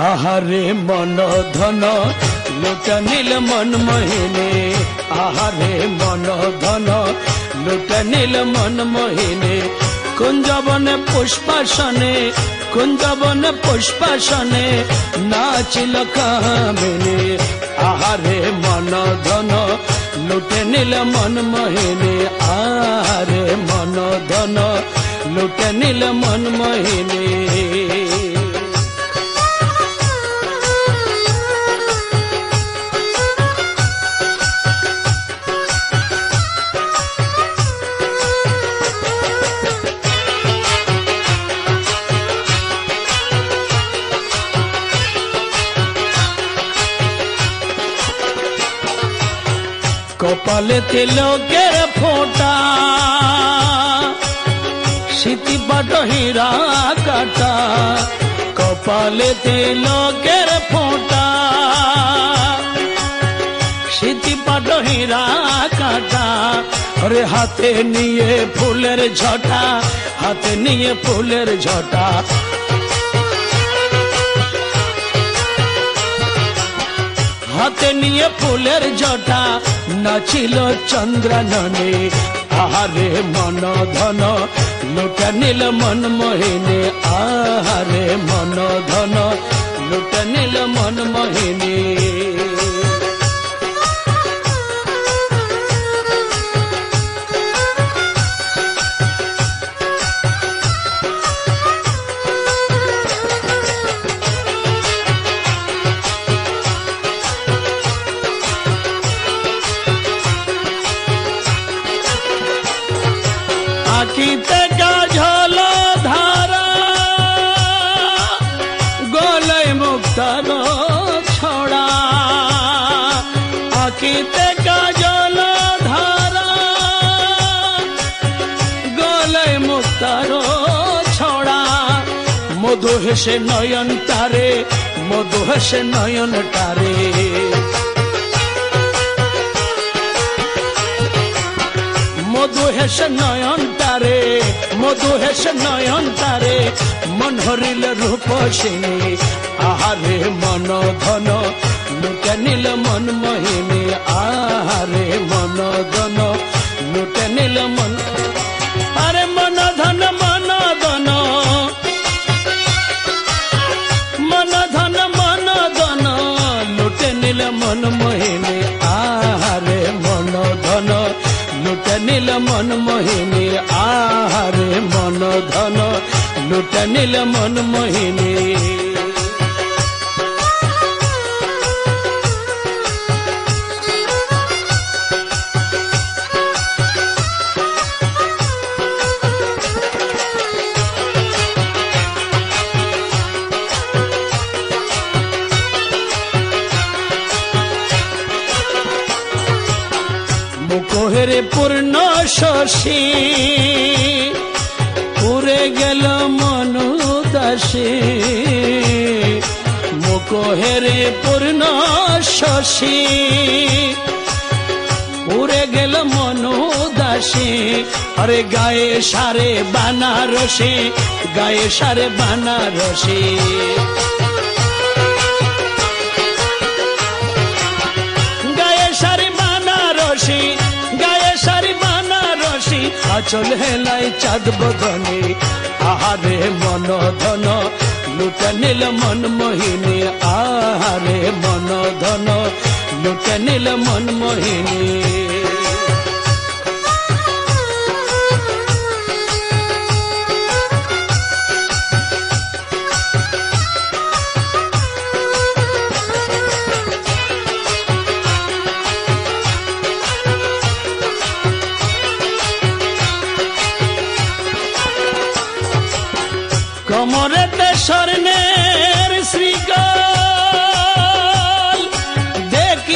आहारे मन धन लुटनिल मन मोहिनी आहारे मन धन लुटनिल मन मोहिनी कुंजवन पुष्पासने कुंजवन पुष्पासने नाचिल कामिनी आहारे मन धन लुटनिल मन मोहिनी आहारे मन धन लुटनिल मन मोहिनी कपाले तिलकेर फोटा सीति पाट हीरा काटा कपाले तिलकेर फोटा सीति पाट हीरा काटा अरे हाथे निये फूलेर झटा हाथे निये फूलेर झटा हाथे निये फूलेर झटा नाचिल चंद्रानने आहारे मन धन लुटनिल मन मोहिनी आहारे मन धन लुटनिल मन मोहिनी आखिते काजल धारा गले मुक्तार छड़ा आखिते काजल धारा गले मुक्तार छड़ा मधु हेसे नयन तारे मधु हेसे नयन तारे मधु हेस नयन तारे मधु हेस नयन तारे मन हरिल रूपसिनी आहारे मन धन लुटनिल मन मोहिनी आहारे मन धन लुटनिल मन अरे मन धन लुटनिल मन मोहिनी आहारे मन धन लुटनिल मन मोहिनी आहारे मन धन लुटनिल मन मोहिनी मुकोहरे पूर्ण शशि पुरे गेल मन दासी मुकोहरे पूर्ण शशि पुरे गेल मन दासी अरे गाये सारे बनारसी गाये सारे बनारसी आचल हेलाई चाँद बदनी आहारे मन धन लुटनिल मन मोहिनी आहारे मन धन लुटनिल मन मोहिनी कमरते स्वर्णेर श्रीकाल देख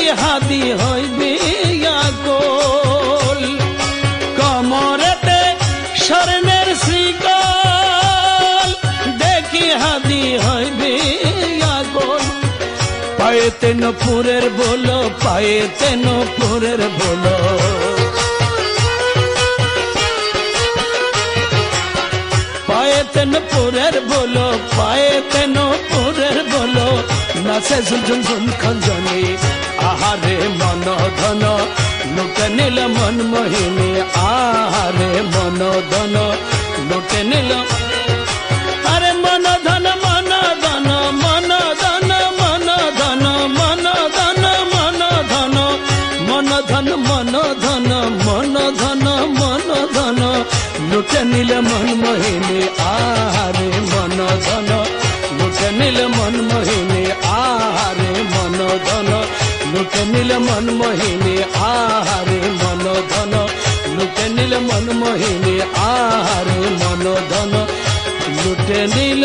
পায়েতে নপুরের বলো, পায়েতে নপুরের বলো, পায়েতে নপুরের বলো, পায়েতে নপুরের বলো, নাচে ঝুনঝুন ঝুন খঞ্জনি আহারে মন ধন লুটে নিল মন মোহিনী, আহারে মন ধন লুটে নিল, আরে মন ধন মন ধন মন ধন মন ধন মন ধন মন ধন মন ধন মন ধন মন ধন মন ধন লুটে নিল মন মোহিনী, আহারে মন ধন লুটে নিল মন মোহিনী, আহারে মন ধন লুটে নিল মন মোহিনী, আহারে মন ধন লুটে নিল মন মোহিনী, আহারে মন ধন লুটে নিল।